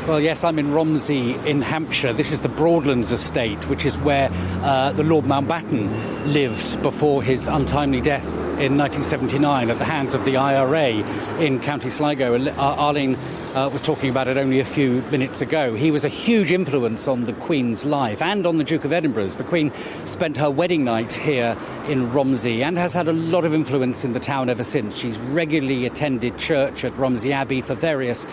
Well, yes, I'm in Romsey in Hampshire. This is the Broadlands estate, which is where the Lord Mountbatten lived before his untimely death in 1979 at the hands of the IRA in County Sligo. Arlene was talking about it only a few minutes ago. He was a huge influence on the Queen's life and on the Duke of Edinburgh's. The Queen spent her wedding night here in Romsey and has had a lot of influence in the town ever since. She's regularly attended church at Romsey Abbey for various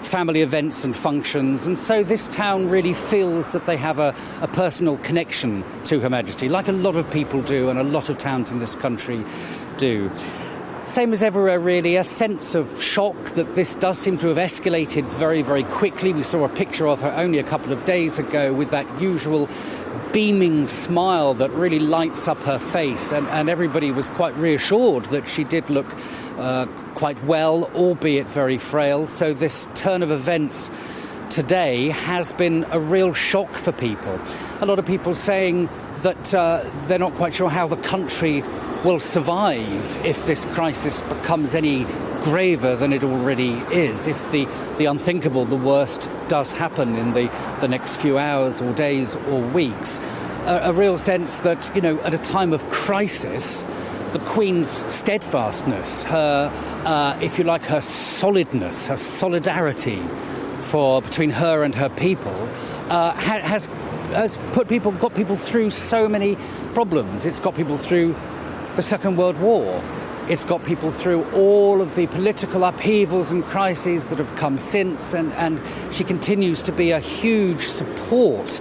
family events and functions, and so this town really feels that they have a personal connection to Her Majesty, like a lot of people do and a lot of towns in this country do. Same as everywhere, really, a sense of shock that this does seem to have escalated very, very quickly. We saw a picture of her only a couple of days ago with that usual beaming smile that really lights up her face, and everybody was quite reassured that she did look quite well, albeit very frail. So this turn of events today has been a real shock for people. A lot of people saying that they're not quite sure how the country will survive if this crisis becomes any graver than it already is, if the unthinkable, the worst, does happen in the next few hours or days or weeks. A real sense that, you know, at a time of crisis, the Queen's steadfastness, her, if you like, her solidness, her solidarity between her and her people, has got people through so many problems. It's got people through the Second World War. It's got people through all of the political upheavals and crises that have come since, and she continues to be a huge support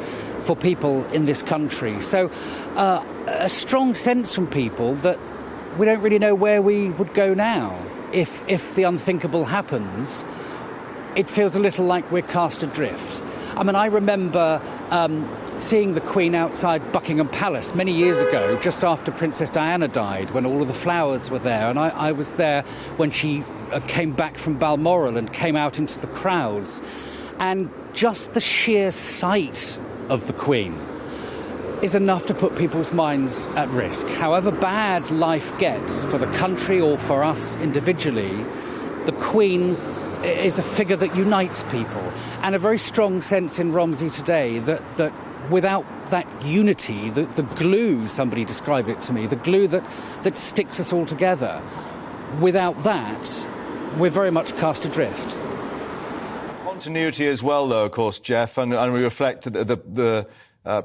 for people in this country. So a strong sense from people that we don't really know where we would go now. If the unthinkable happens, it feels a little like we're cast adrift. I mean, I remember seeing the Queen outside Buckingham Palace many years ago, just after Princess Diana died, when all of the flowers were there. And I was there when she came back from Balmoral and came out into the crowds. And just the sheer sight of the Queen is enough to put people's minds at risk. However bad life gets for the country or for us individually, the Queen is a figure that unites people, and a very strong sense in Romsey today that without that unity, the glue, somebody described it to me, the glue that sticks us all together, without that, we're very much cast adrift. Continuity as well, though, of course, Jeff, and we reflect the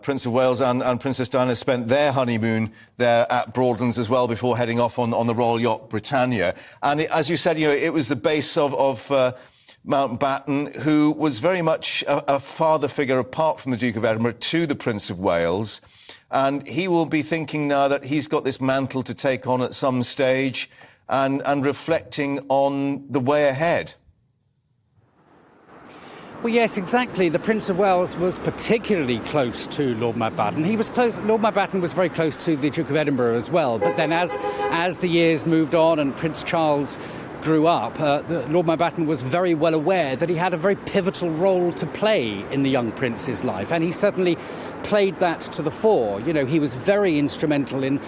Prince of Wales and Princess Diana spent their honeymoon there at Broadlands as well before heading off on the Royal Yacht Britannia. And as you said, you know, it was the base of Mountbatten, who was very much a father figure apart from the Duke of Edinburgh to the Prince of Wales. And he will be thinking now that he's got this mantle to take on at some stage and reflecting on the way ahead. Well, yes, exactly. The Prince of Wales was particularly close to Lord Mountbatten. Lord Mountbatten was very close to the Duke of Edinburgh as well. But then as the years moved on and Prince Charles grew up, Lord Mountbatten was very well aware that he had a very pivotal role to play in the young prince's life. And he certainly played that to the fore. You know, he was very instrumental in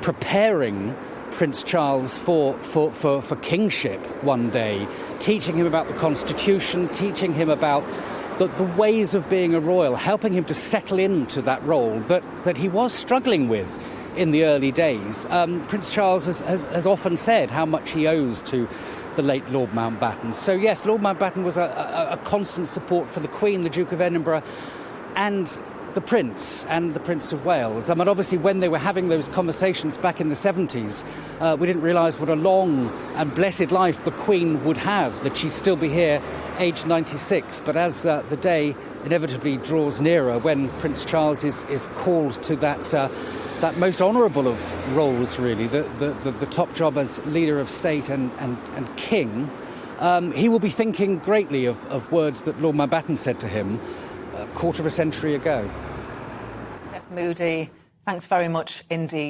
preparing Prince Charles for kingship one day, teaching him about the Constitution, teaching him about the ways of being a royal, helping him to settle into that role that he was struggling with in the early days. Prince Charles has often said how much he owes to the late Lord Mountbatten. So yes, Lord Mountbatten was a constant support for the Queen, the Duke of Edinburgh, and the Prince and the Prince of Wales. I mean, obviously, when they were having those conversations back in the 70s, we didn't realise what a long and blessed life the Queen would have, that she'd still be here, aged 96. But as the day inevitably draws nearer, when Prince Charles is called to that most honourable of roles, really, the top job as leader of state and king, he will be thinking greatly of words that Lord Mountbatten said to him a quarter of a century ago. Jeff Moody, thanks very much indeed.